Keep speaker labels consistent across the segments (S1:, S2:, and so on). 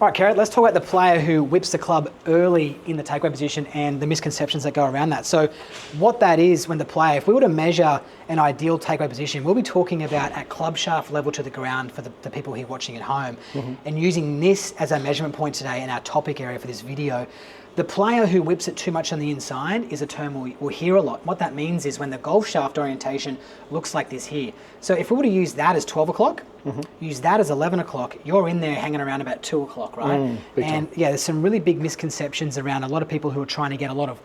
S1: All right, Kerrod, let's talk about the player who whips the club early in the takeaway position and the misconceptions that go around that. So what that is when the player, if we were to measure an ideal takeaway position, we'll be talking about at club shaft level to the ground for the people here watching at home. And using this as our measurement point today in our topic area for this video. The player who whips it too much on the inside is a term we'll hear a lot. What that means is when the golf shaft orientation looks like this here. So if we were to use that as 12 o'clock, use that as 11 o'clock, you're in there hanging around about 2 o'clock, right? And yeah, there's some really big misconceptions around a lot of people who are trying to get a lot of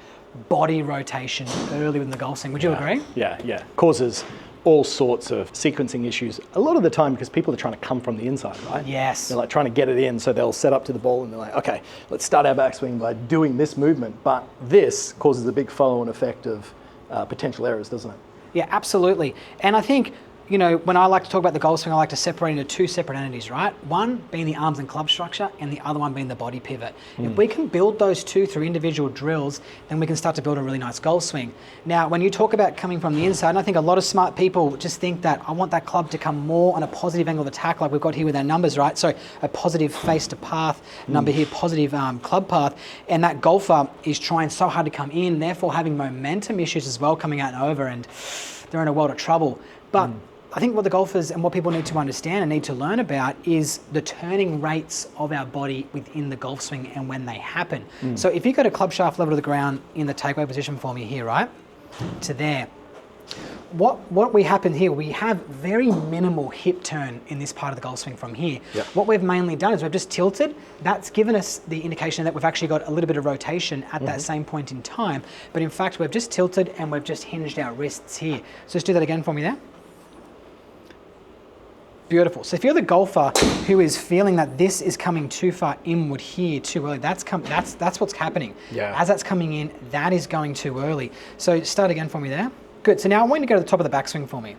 S1: body rotation early in the golf swing. Would you agree?
S2: Yeah. Causes all sorts of sequencing issues a lot of the time because people are trying to come from the inside, right?
S1: Yes.
S2: They're like trying to get it in, so they'll set up to the ball and they're like, okay, let's start our backswing by doing this movement. But this causes a big follow-on effect of potential errors, doesn't it?
S1: Yeah, absolutely. And I think, you know, when I like to talk about the golf swing, I like to separate into two separate entities, right? One being the arms and club structure and the other one being the body pivot. If we can build those two through individual drills, then we can start to build a really nice golf swing. Now, when you talk about coming from the inside, and I think a lot of smart people just think that I want that club to come more on a positive angle of attack like we've got here with our numbers, right? So a positive face to path number here, positive club path, and that golfer is trying so hard to come in, therefore having momentum issues as well coming out and over, and they're in a world of trouble. But I think what the golfers and what people need to understand and need to learn about is the turning rates of our body within the golf swing and when they happen. So if you go to club shaft level to the ground in the takeaway position for me here, right, to there, what we happen here, we have very minimal hip turn in this part of the golf swing from here. What we've mainly done is we've just tilted. That's given us the indication that we've actually got a little bit of rotation at that same point in time. But in fact, we've just tilted and we've just hinged our wrists here. So just do that again for me there. Beautiful. So if you're the golfer who is feeling that this is coming too far inward here too early, that's what's happening. As that's coming in, that is going too early. So start again for me there. Good. So now I want you to go to the top of the backswing for me.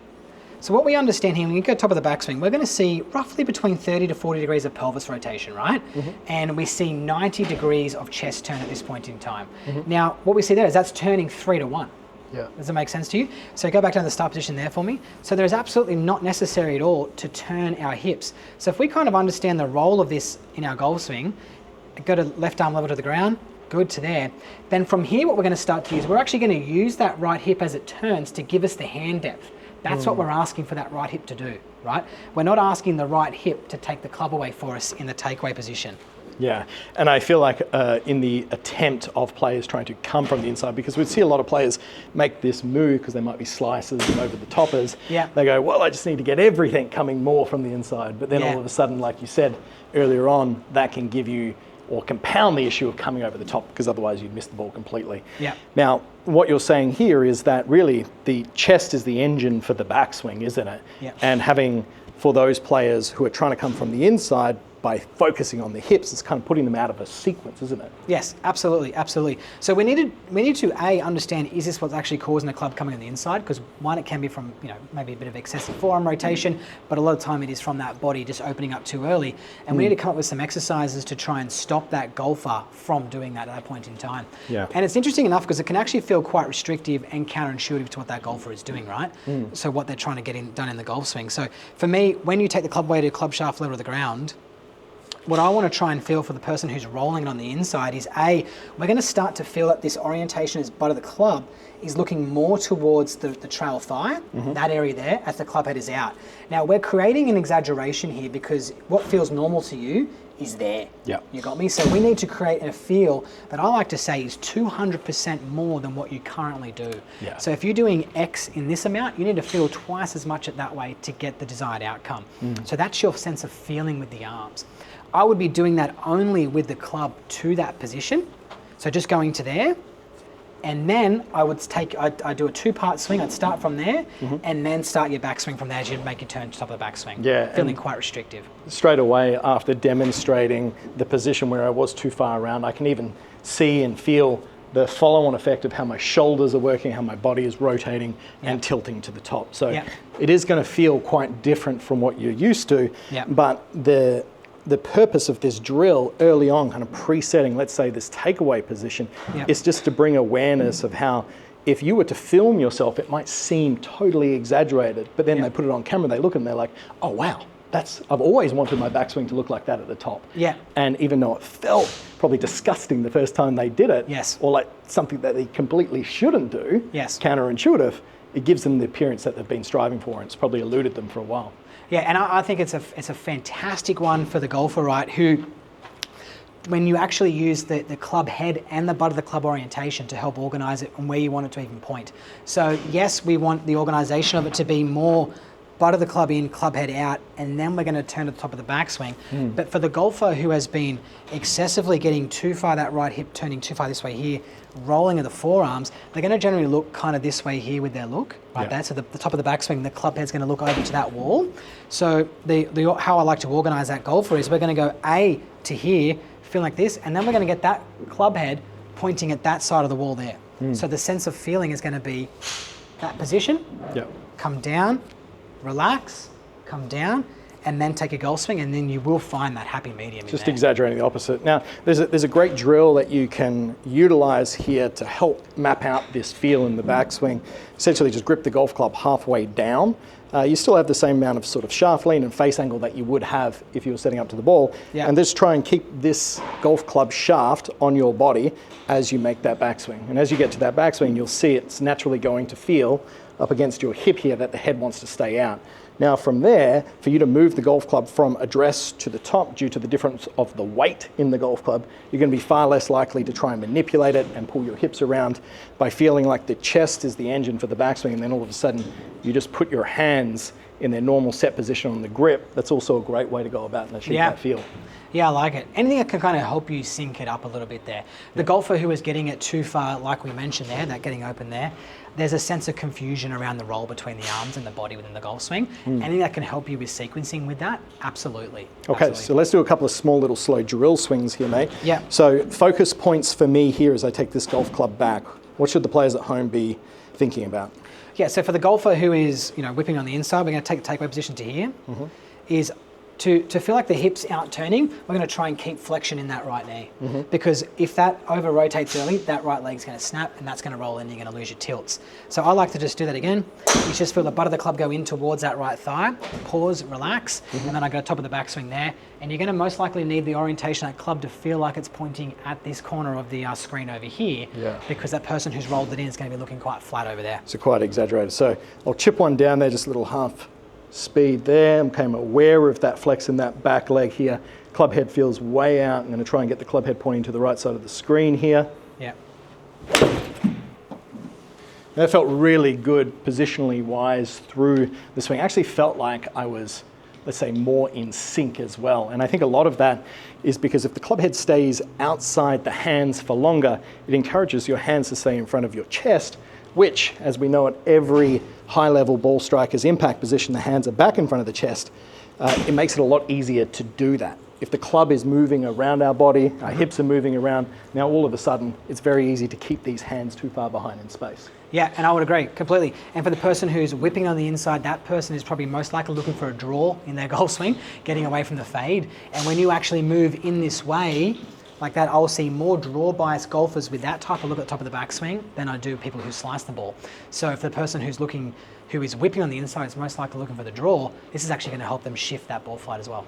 S1: So what we understand here, when you go to the top of the backswing, we're going to see roughly between 30 to 40 degrees of pelvis rotation, right? And we see 90 degrees of chest turn at this point in time. Now, what we see there is that's turning 3 to 1. Does that make sense to you? So go back down to the start position there for me. So there is absolutely not necessary at all to turn our hips. So if we kind of understand the role of this in our golf swing, go to left arm level to the ground, good to there. Then from here, what we're going to start to use, we're actually going to use that right hip as it turns to give us the hand depth. That's what we're asking for that right hip to do, right? We're not asking the right hip to take the club away for us in the takeaway position.
S2: Yeah, and I feel like in the attempt of players trying to come from the inside, because we see a lot of players make this move because they might be slicers and over the toppers. They go, well, I just need to get everything coming more from the inside. But then all of a sudden, like you said earlier on, that can give you or compound the issue of coming over the top, because otherwise you'd miss the ball completely. Now, what you're saying here is that really the chest is the engine for the backswing, isn't it? And having, for those players who are trying to come from the inside, by focusing on the hips, it's kind of putting them out of a sequence, isn't it?
S1: Yes, absolutely. So we need to understand, is this what's actually causing the club coming on the inside? Because one, it can be from, you know, maybe a bit of excessive forearm rotation, but a lot of time it is from that body just opening up too early. And we need to come up with some exercises to try and stop that golfer from doing that at that point in time. And it's interesting enough because it can actually feel quite restrictive and counterintuitive to what that golfer is doing, right? So what they're trying to get done in the golf swing. So for me, when you take the club away to club shaft level of the ground, what I want to try and feel for the person who's rolling it on the inside is we're going to start to feel that this orientation as butt of the club is looking more towards the trail thigh, that area there, as the club head is out. Now we're creating an exaggeration here because what feels normal to you is there. You got me? So we need to create a feel that I like to say is 200% more than what you currently do. So if you're doing X in this amount, you need to feel twice as much at that way to get the desired outcome. So that's your sense of feeling with the arms. I would be doing that only with the club to that position. So just going to there, and then I'd do a two-part swing. I'd start from there, and then start your backswing from there as you make your turn to top of the backswing. Feeling quite restrictive.
S2: Straight away, after demonstrating the position where I was too far around, I can even see and feel the follow-on effect of how my shoulders are working, how my body is rotating and tilting to the top. So it is going to feel quite different from what you're used to, but the purpose of this drill early on, kind of presetting, let's say, this takeaway position, is just to bring awareness of how, if you were to film yourself, it might seem totally exaggerated, but then they put it on camera, they look and they're like, oh wow, I've always wanted my backswing to look like that at the top.
S1: Yeah.
S2: And even though it felt probably disgusting the first time they did it,
S1: yes,
S2: or like something that they completely shouldn't do,
S1: yes,
S2: counterintuitive, it gives them the appearance that they've been striving for, and it's probably eluded them for a while.
S1: Yeah, and I think it's a fantastic one for the golfer, right, who, when you actually use the club head and the butt of the club orientation to help organize it and where you want it to even point. So yes, we want the organization of it to be more butt of the club in, club head out, and then we're going to turn to the top of the backswing. But for the golfer who has been excessively getting too far that right hip, turning too far this way here, rolling of the forearms, they're going to generally look kind of this way here with their look, right there. So the top of the backswing, the club head's going to look over to that wall. So how I like to organize that golfer is we're going to go A to here, feel like this, and then we're going to get that club head pointing at that side of the wall there. So the sense of feeling is going to be that position, come down, relax, come down, and then take a golf swing, and then you will find that happy medium.
S2: Just exaggerating the opposite. Now, there's a great drill that you can utilize here to help map out this feel in the backswing. Essentially, just grip the golf club halfway down. You still have the same amount of sort of shaft lean and face angle that you would have if you were setting up to the ball. And just try and keep this golf club shaft on your body as you make that backswing. And as you get to that backswing, you'll see it's naturally going to feel up against your hip here that the head wants to stay out. Now from there, for you to move the golf club from address to the top due to the difference of the weight in the golf club, you're going to be far less likely to try and manipulate it and pull your hips around by feeling like the chest is the engine for the backswing, and then all of a sudden you just put your hands in their normal set position on the grip. That's also a great way to go about and achieve that feel.
S1: Yeah, I like it. Anything that can kind of help you sync it up a little bit there. The golfer who is getting it too far, like we mentioned there, that getting open there, there's a sense of confusion around the roll between the arms and the body within the golf swing. Anything that can help you with sequencing with that, absolutely.
S2: Okay, so let's do a couple of small little slow drill swings here, mate.
S1: Yeah.
S2: So focus points for me here as I take this golf club back. What should the players at home be thinking about?
S1: Yeah, so for the golfer who is, whipping on the inside, we're going to take the takeaway position to here, is to feel like the hips aren't turning, we're going to try and keep flexion in that right knee. Because if that over rotates early, that right leg's going to snap and that's going to roll in and you're going to lose your tilts. So I like to just do that again. You just feel the butt of the club go in towards that right thigh, pause, relax, and then I go top of the backswing there. And you're going to most likely need the orientation of that club to feel like it's pointing at this corner of the screen over here, because that person who's rolled it in is going to be looking quite flat over there.
S2: So quite exaggerated. So I'll chip one down there, just a little half speed there. I'm kind of aware of that flex in that back leg here. Club head feels way out. I'm going to try and get the club head pointing to the right side of the screen here.
S1: Yeah.
S2: That felt really good positionally wise through the swing. Actually felt like I was, let's say, more in sync as well. And I think a lot of that is because if the club head stays outside the hands for longer, it encourages your hands to stay in front of your chest, which, as we know at every high-level ball striker's impact position, the hands are back in front of the chest. It makes it a lot easier to do that. If the club is moving around our body, our hips are moving around, now all of a sudden, it's very easy to keep these hands too far behind in space.
S1: Yeah, and I would agree completely. And for the person who's whipping on the inside, that person is probably most likely looking for a draw in their golf swing, getting away from the fade. And when you actually move in this way, like that, I'll see more draw bias golfers with that type of look at the top of the backswing than I do people who slice the ball. So if the person who is whipping on the inside is most likely looking for the draw, this is actually going to help them shift that ball flight as well.